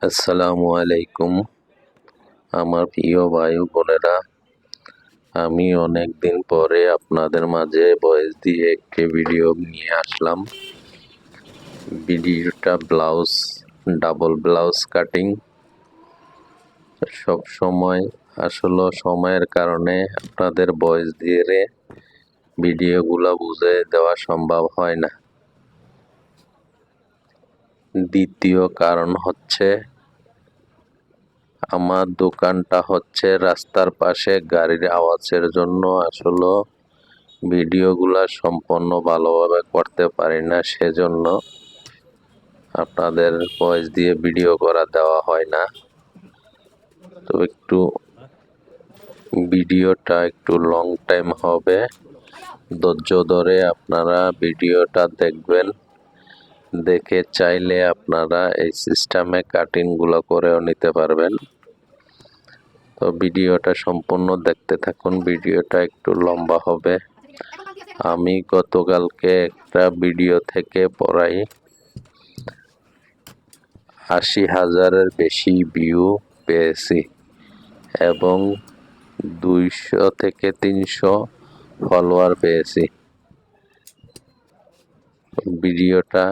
আসসালামু আলাইকুম আমার প্রিয় ভাই ও বোনেরা, আমি অনেক দিন পরে আপনাদের মাঝে ভয়েস দিয়ে একটি ভিডিও নিয়ে আসলাম। ভিডিওটা ডাবল ব্লাউজ কাটিং। সব সময় আসলে সময়ের কারণে আপনাদের ভয়েস দিয়ে ভিডিওগুলো বুঝে দেওয়া সম্ভব হয় না। দ্বিতীয় কারণ হচ্ছে আমার দোকানটা হচ্ছে রাস্তার পাশে, গাড়ির আওয়াজের জন্য আসলে ভিডিওগুলা সম্পূর্ণ ভালোভাবে করতে পারি না, সেজন্য আপনাদের ভয়েস দিয়ে ভিডিও করা দেওয়া হয় না। তো ভিডিওটা একটু লং টাইম হবে, ধৈর্য ধরে আপনারা ভিডিওটা দেখবেন। দেখে চাইলে আপনারা এই সিস্টেমে কাটিংগুলো করেও নিতে পারবেন। তো ভিডিওটা সম্পূর্ণ দেখতে থাকুন, ভিডিওটা একটু লম্বা হবে। আমি গতকালকে একটা ভিডিও থেকে প্রায় ৮০,০০০-এর বেশি ভিউ পেয়েছি এবং ২০০ থেকে ৩০০ ফলোয়ার পেয়েছি। ভিডিওটা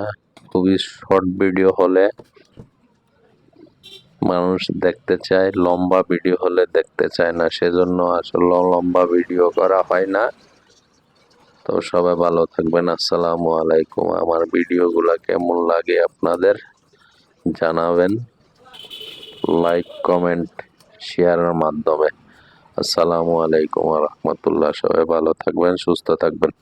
খুবই শর্ট ভিডিও হলে মানুষ দেখতে চায়, লম্বা ভিডিও হলে দেখতে চায় না, সেজন্য আসলে লম্বা ভিডিও করা হয় না। তো সবাই ভালো থাকবেন। আসসালামু আলাইকুম। আমার ভিডিওগুলা কেমন লাগে আপনাদের জানাবেন, লাইক কমেন্ট শেয়ারের মাধ্যমে। আসসালামু আলাইকুম ওয়া রাহমাতুল্লাহ। সবাই ভালো থাকবেন, সুস্থ থাকবেন।